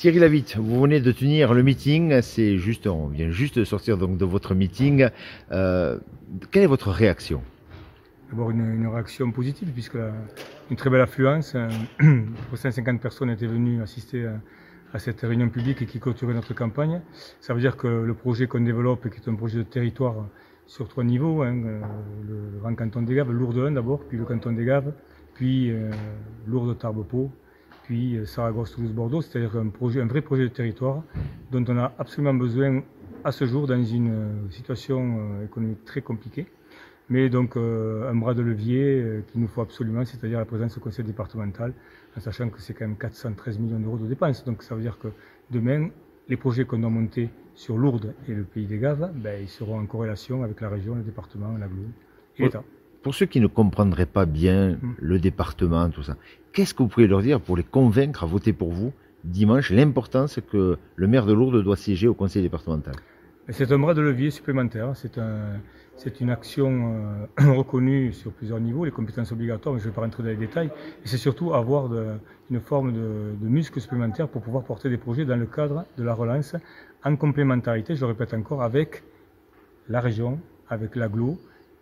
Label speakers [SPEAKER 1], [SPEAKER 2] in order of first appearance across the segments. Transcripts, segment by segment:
[SPEAKER 1] Thierry Lavitte, vous venez de tenir le meeting, c'est juste, on vient juste de sortir donc de votre meeting. Quelle est votre réaction?
[SPEAKER 2] D'abord une réaction positive puisque une très belle affluence. 150 personnes étaient venues assister à cette réunion publique qui clôturait notre campagne. Ça veut dire que le projet qu'on développe, qui est un projet de territoire sur 3 niveaux, le grand canton des Gaves, Lourdes 1 d'abord, puis le canton des Gaves, puis Lourdes, Tarbes, Pau, puis Saragosse, Toulouse, Bordeaux, c'est-à-dire un vrai projet de territoire dont on a absolument besoin à ce jour dans une situation économique très compliquée. Mais donc un bras de levier qu'il nous faut absolument, c'est-à-dire la présence au conseil départemental, en sachant que c'est quand même 413 millions d'euros de dépenses. Donc ça veut dire que demain, les projets qu'on doit monter sur Lourdes et le pays des Gaves, ils seront en corrélation avec la région, le département, l'agglomération et l'État.
[SPEAKER 1] Pour ceux qui ne comprendraient pas bien le département, tout ça, qu'est-ce que vous pouvez leur dire pour les convaincre à voter pour vous dimanche, l'importance que le maire de Lourdes doit siéger au conseil départemental?
[SPEAKER 2] C'est un bras de levier supplémentaire, c'est une action reconnue sur plusieurs niveaux, les compétences obligatoires, mais je ne vais pas rentrer dans les détails. Et c'est surtout avoir une forme de muscle supplémentaire pour pouvoir porter des projets dans le cadre de la relance, en complémentarité, je le répète encore, avec la région, avec l'agglo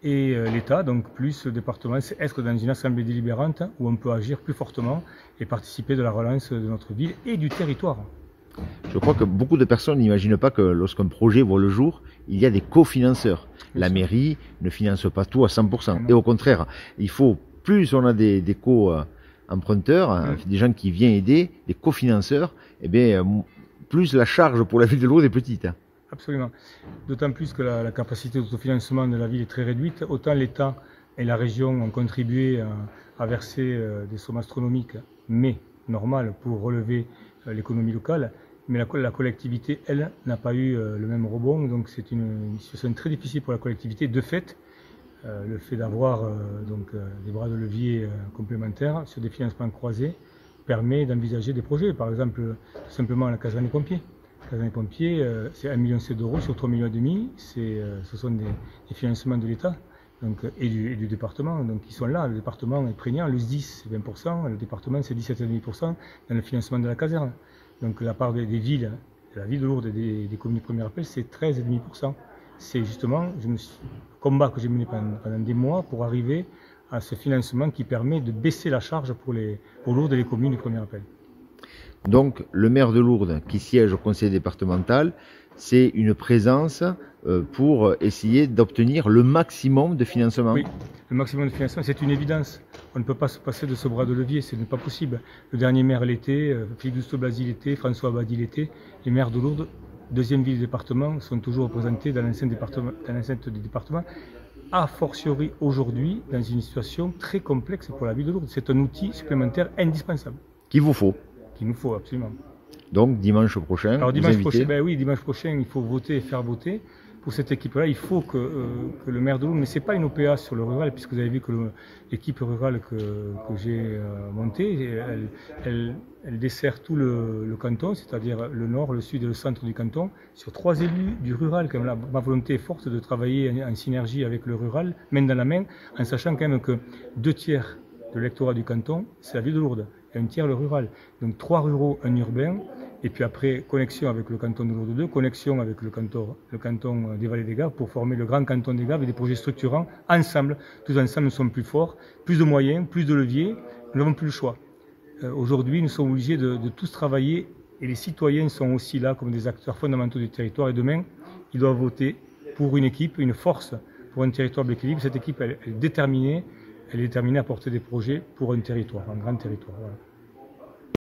[SPEAKER 2] et l'État, donc plus le département, c'est être dans une assemblée délibérante où on peut agir plus fortement et participer de la relance de notre ville et du territoire.
[SPEAKER 1] Je crois que beaucoup de personnes n'imaginent pas que lorsqu'un projet voit le jour, il y a des cofinanceurs. La mairie ne finance pas tout à 100%. Et au contraire, il faut, plus on a des co-emprunteurs, des gens qui viennent aider, des cofinanceurs, et bien, plus la charge pour la ville de Lourdes est petite.
[SPEAKER 2] Absolument. D'autant plus que la capacité d'autofinancement de la ville est très réduite. Autant l'État et la région ont contribué à verser des sommes astronomiques, mais normales, pour relever l'économie locale, mais la collectivité, elle, n'a pas eu le même rebond, donc c'est une situation très difficile pour la collectivité. De fait, le fait d'avoir des bras de levier complémentaires sur des financements croisés permet d'envisager des projets. Par exemple, tout simplement la caserne des pompiers. La caserne des pompiers, c'est 1,7 million d'euros sur 3,5 millions. Ce sont des financements de l'État et du département, donc ils sont là. Le département est prégnant, le SDIS c'est 20%, le département c'est 17,5% dans le financement de la caserne. Donc la part des villes, de la ville de Lourdes et des communes du premier appel, c'est 13,5%. C'est justement le combat que j'ai mené pendant des mois pour arriver à ce financement qui permet de baisser la charge pour Lourdes et les communes du premier appel.
[SPEAKER 1] Donc le maire de Lourdes qui siège au conseil départemental, c'est une présence pour essayer d'obtenir le maximum de financement.
[SPEAKER 2] Oui, le maximum de financement, c'est une évidence. On ne peut pas se passer de ce bras de levier, ce n'est pas possible. Le dernier maire l'était, Philippe Douste-Blazy l'était, François Abadi l'était. Les maires de Lourdes, deuxième ville du département, sont toujours représentés dans l'enceinte du département. A fortiori aujourd'hui, dans une situation très complexe pour la ville de Lourdes. C'est un outil supplémentaire indispensable.
[SPEAKER 1] Qu'il vous faut.
[SPEAKER 2] Qu'il nous faut, absolument.
[SPEAKER 1] Donc dimanche prochain,
[SPEAKER 2] alors dimanche prochain, oui, dimanche prochain, il faut voter et faire voter. Pour cette équipe-là, il faut que le maire de Lourdes, mais ce n'est pas une OPA sur le rural, puisque vous avez vu que l'équipe rurale que j'ai montée, elle dessert tout le canton, c'est-à-dire le nord, le sud et le centre du canton, sur 3 élus du rural. Quand même, ma volonté est forte de travailler en synergie avec le rural, main dans la main, en sachant quand même que 2 tiers de l'électorat du canton, c'est la ville de Lourdes, et 1 tiers le rural. Donc 3 ruraux, 1 urbain. Et puis après, connexion avec le canton de Lourdes 2, connexion avec le canton des Vallées des Gaves pour former le grand canton des Gaves et des projets structurants ensemble. Tous ensemble, nous sommes plus forts, plus de moyens, plus de leviers. Nous n'avons plus le choix. Aujourd'hui, nous sommes obligés de tous travailler et les citoyens sont aussi là comme des acteurs fondamentaux du territoire. Et demain, ils doivent voter pour une équipe, une force, pour un territoire d'équilibre. Cette équipe, elle est déterminée à porter des projets pour un territoire, un grand territoire. Voilà.